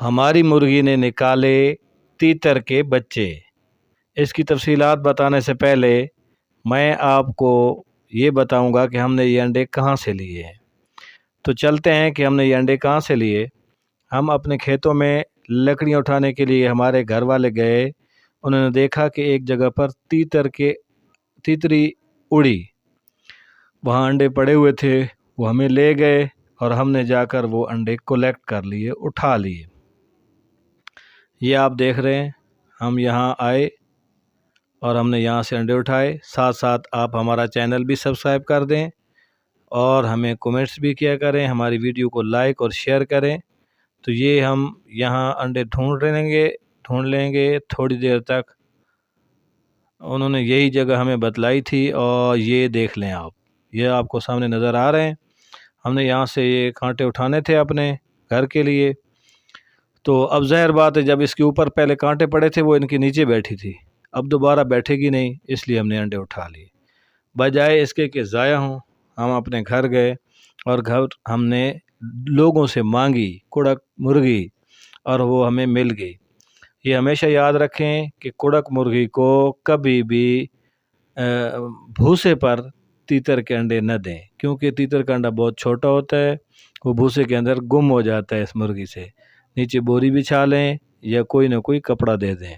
ہماری مرغی نے نکالے تیتر کے بچے۔ اس کی تفصیلات بتانے سے پہلے میں آپ کو یہ بتاؤں گا کہ ہم نے یہ انڈے کہاں سے لیے ہیں۔ تو چلتے ہیں کہ ہم نے یہ انڈے کہاں سے لیے۔ ہم اپنے کھیتوں میں لکڑیاں اٹھانے کے لیے ہمارے گھر والے گئے، انہوں نے دیکھا کہ ایک جگہ پر تیتری اڑی، وہاں انڈے پڑے ہوئے تھے، وہ ہمیں لے گئے اور ہم نے جا کر وہ انڈے کلیکٹ کر لیے، اٹھا لیے۔ یہ آپ دیکھ رہے ہیں، ہم یہاں آئے اور ہم نے یہاں سے انڈے اٹھائے۔ ساتھ ساتھ آپ ہمارا چینل بھی سبسکرائب کر دیں اور ہمیں کومنٹس بھی کیا کریں، ہماری ویڈیو کو لائک اور شیئر کریں۔ تو یہ ہم یہاں انڈے ڈھونڈ لیں گے تھوڑی دیر تک۔ انہوں نے یہی جگہ ہمیں بتلائی تھی اور یہ دیکھ لیں آپ، یہ آپ کو سامنے نظر آ رہے ہیں۔ ہم نے یہاں سے یہ کانٹے اٹھانے تھے اپنے گھر کے لیے، تو اب ظاہر بات ہے جب اس کے اوپر پہلے کانٹے پڑے تھے وہ ان کے نیچے بیٹھی تھی، اب دوبارہ بیٹھے گی نہیں، اس لیے ہم نے انڈے اٹھا لیے۔ بجائے اس کے کہ ضائع ہوں، ہم اپنے گھر گئے اور ہم نے لوگوں سے مانگی کڑک مرغی اور وہ ہمیں مل گئی۔ یہ ہمیشہ یاد رکھیں کہ کڑک مرغی کو کبھی بھی بھوسے پر تیتر کے انڈے نہ دیں، کیونکہ تیتر کا انڈا بہت چھوٹا ہوتا ہے، وہ بھوسے کے اندر گم ہو جاتا ہے۔ اس مرغی سے نیچے بوری بچھا لیں یا کوئی نہ کوئی کپڑا دے دیں۔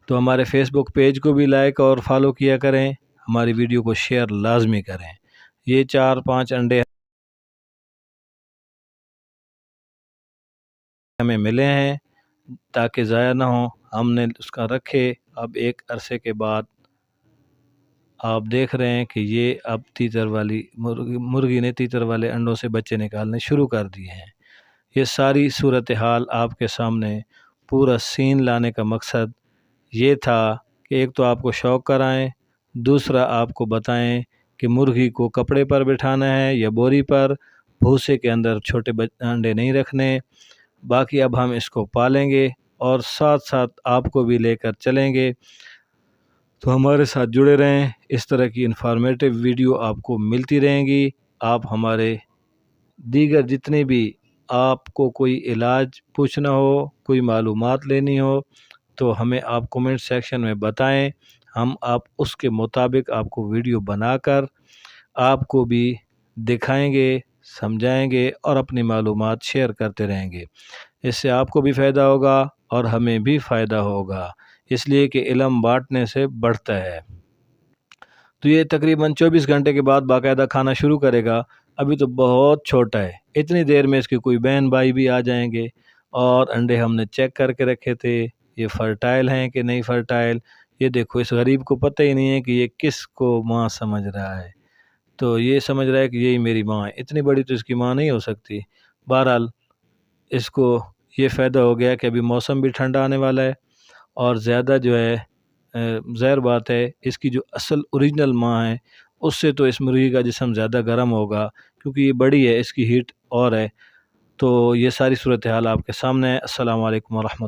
تو ہمارے فیس بک پیج کو بھی لائک اور فالو کیا کریں، ہماری ویڈیو کو شیئر لازمی کریں۔ یہ 4-5 انڈے ہمیں ملے ہیں تاکہ ضائع نہ ہوں، ہم نے اس کا رکھے۔ اب ایک عرصے کے بعد آپ دیکھ رہے ہیں کہ یہ اب تیتر والی مرغی نے تیتر والے انڈوں سے بچے نکالنے شروع کر دیے ہیں۔ یہ ساری صورتحال آپ کے سامنے پورا سین لانے کا مقصد یہ تھا کہ ایک تو آپ کو شوق کرائیں، دوسرا آپ کو بتائیں کہ مرغی کو کپڑے پر بٹھانا ہے یا بوری پر، بھوسے کے اندر چھوٹے انڈے نہیں رکھنے۔ باقی اب ہم اس کو پالیں گے اور ساتھ ساتھ آپ کو بھی لے کر چلیں گے، تو ہمارے ساتھ جڑے رہیں۔ اس طرح کی انفارمیٹیو ویڈیو آپ کو ملتی رہیں گی۔ آپ ہمارے دیگر جتنے بھی آپ کو کوئی علاج پوچھنا ہو، کوئی معلومات لینی ہو، تو ہمیں آپ کومنٹ سیکشن میں بتائیں، ہم اس کے مطابق آپ کو ویڈیو بنا کر آپ کو بھی دکھائیں گے، سمجھائیں گے اور اپنی معلومات شیئر کرتے رہیں گے۔ اس سے آپ کو بھی فائدہ ہوگا اور ہمیں بھی فائدہ ہوگا، اس لیے کہ علم بانٹنے سے بڑھتا ہے۔ تو یہ تقریباً 24 گھنٹے کے بعد باقاعدہ کھانا شروع کرے گا۔ ابھی تو بہت چھوٹا ہے، اتنی دیر میں اس کے کوئی بہن بھائی بھی آ جائیں گے۔ اور انڈے ہم نے چیک کر کے رکھے تھے، یہ فرٹائل ہیں کہ نہیں فرٹائل۔ یہ دیکھو، اس غریب کو پتہ ہی نہیں ہے کہ یہ کس کو ماں سمجھ رہا ہے، تو یہ سمجھ رہا ہے کہ یہی میری ماں ہے۔ اتنی بڑی تو اس کی ماں نہیں ہو سکتی۔ بہرحال اس کو یہ فائدہ ہو گیا کہ ابھی موسم بھی ٹھنڈا آنے والا ہے اور زیادہ جو ہے ظاہر بات ہے اس کی جو اصل اوریجنل ماں ہے اس سے تو اس مرغی کا جسم زیادہ گرم ہوگا، کیونکہ یہ بڑی ہے، اس کی ہیٹ اور ہے۔ تو یہ ساری صورتحال آپ کے سامنے ہے۔ السلام علیکم ورحمۃ اللہ۔